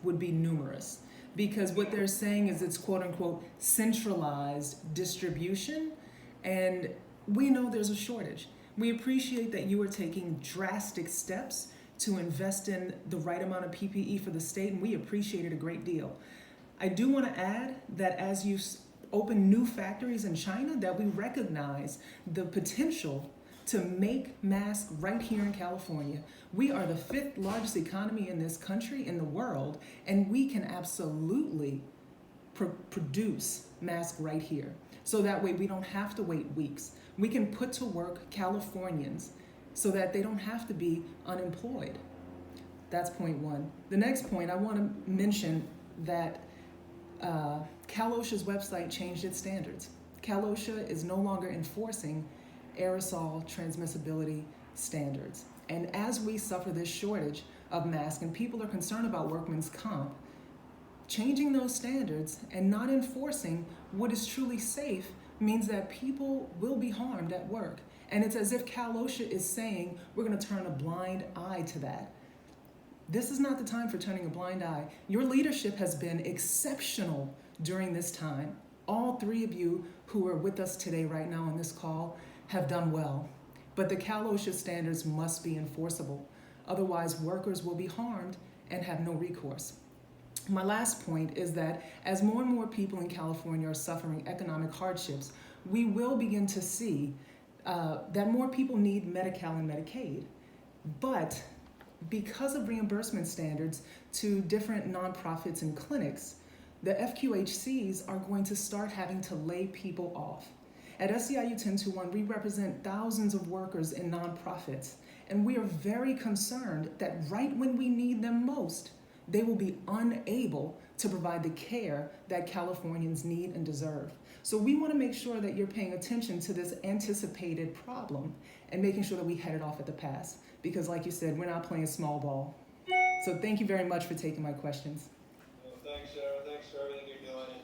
would be numerous, because what they're saying is it's quote unquote centralized distribution, and we know there's a shortage. We appreciate that you are taking drastic steps to invest in the right amount of PPE for the state, and we appreciate it a great deal. I do want to add that as you open new factories in China, that we recognize the potential to make masks right here in California. We are the 5th largest economy in this country, in the world, and we can absolutely produce masks right here. So that way we don't have to wait weeks. We can put to work Californians so that they don't have to be unemployed. That's point one. The next point, I want to mention that Cal OSHA's website changed its standards. Cal OSHA is no longer enforcing aerosol transmissibility standards. And as we suffer this shortage of masks and people are concerned about workman's comp, changing those standards and not enforcing what is truly safe means that people will be harmed at work. And it's as if Cal OSHA is saying, we're going to turn a blind eye to that. This is not the time for turning a blind eye. Your leadership has been exceptional during this time. All 3 of you who are with us today right now on this call have done well. But the Cal OSHA standards must be enforceable. Otherwise, workers will be harmed and have no recourse. My last point is that as more and more people in California are suffering economic hardships, we will begin to see that more people need Medi-Cal and Medicaid. But because of reimbursement standards to different nonprofits and clinics, the FQHCs are going to start having to lay people off. At SEIU 1021, we represent thousands of workers in nonprofits, and we are very concerned that right when we need them most, they will be unable to provide the care that Californians need and deserve. So we want to make sure that you're paying attention to this anticipated problem and making sure that we head it off at the pass. Because like you said, we're not playing small ball. So thank you very much for taking my questions. Well, thanks, Sarah. Thanks for everything you're doing.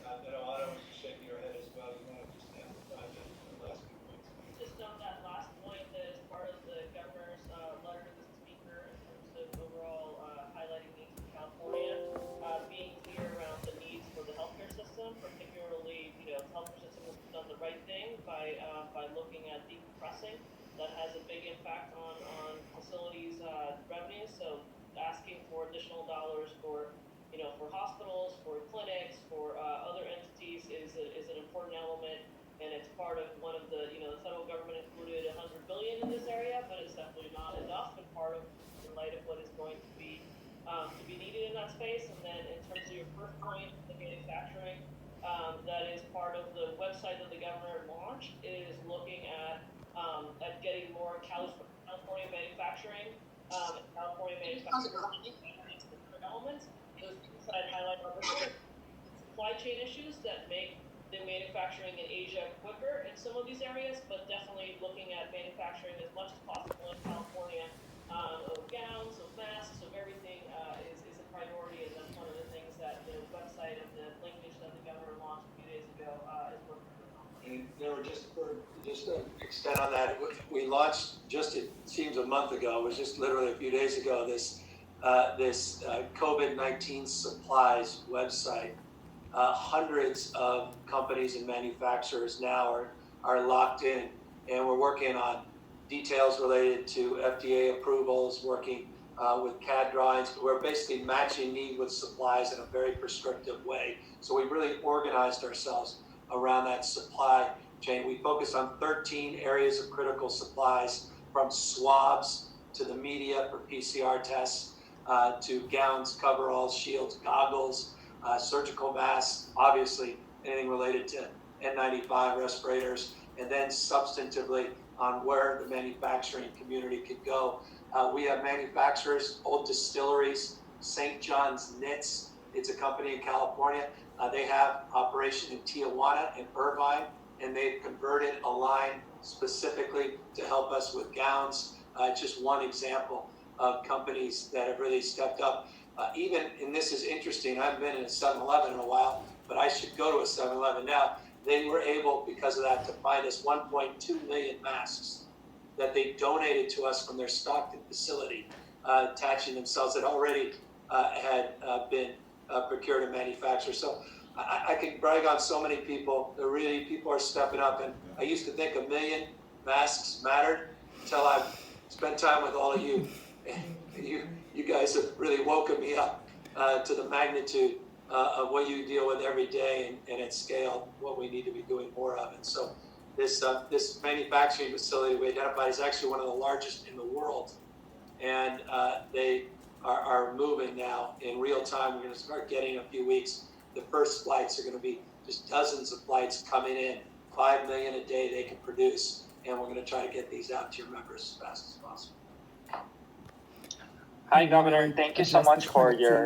And Anna was just shaking her head as well. You want to just emphasize the last few points? Just on that last point, that is part of the governor's letter to the speaker in terms of overall highlighting needs for California, being clear around the needs for the healthcare system, particularly, the healthcare system has done the right thing by looking at decompressing. That has a big impact on facilities' revenues. So asking for additional dollars for hospitals, for clinics, for other entities is an important element, and it's part of one of the the federal government included $100 billion in this area, but it's definitely not enough, and part of in light of what is going to be needed in that space. And then in terms of your first point, the manufacturing, that is part of the website that the governor launched, is looking at getting more California manufacturing, California manufacturing elements. Those things that I'd highlight are the supply chain issues that make the manufacturing in Asia quicker in some of these areas, but definitely looking at manufacturing as much as possible in California, of gowns, of masks, of everything is a priority, and that's one of the things that the website and the language that the governor launched a few days ago is working on. And there were just to extend on that, we launched it seems a month ago. It was just literally a few days ago. This COVID-19 supplies website. Hundreds of companies and manufacturers now are locked in, and we're working on details related to FDA approvals, working with CAD drawings. We're basically matching need with supplies in a very prescriptive way. So we really organized ourselves around that supply chain. We focus on 13 areas of critical supplies, from swabs to the media for PCR tests, to gowns, coveralls, shields, goggles, surgical masks, obviously anything related to N95 respirators, and then substantively on where the manufacturing community could go. We have manufacturers, old distilleries, St. John's Knits, it's a company in California. They have operation in Tijuana and Irvine, and they've converted a line specifically to help us with gowns. Just one example of companies that have really stepped up. Even, and this is interesting, I haven't been in a 7-Eleven in a while, but I should go to a 7-Eleven now. They were able, because of that, to find us 1.2 million masks that they donated to us from their Stockton facility, attaching themselves that already had been procured and manufactured. So I can brag on so many people. People are stepping up. And I used to think 1 million masks mattered until I've spent time with all of you. You guys have really woken me up to the magnitude of what you deal with every day and at scale, what we need to be doing more of. And so this manufacturing facility we identified is actually one of the largest in the world. And they are moving now in real time. We're going to start getting in a few weeks. The first flights are going to be just dozens of flights coming in, 5 million a day they can produce. And we're going to try to get these out to your members as fast as possible. Hi, Governor. Thank you so much for your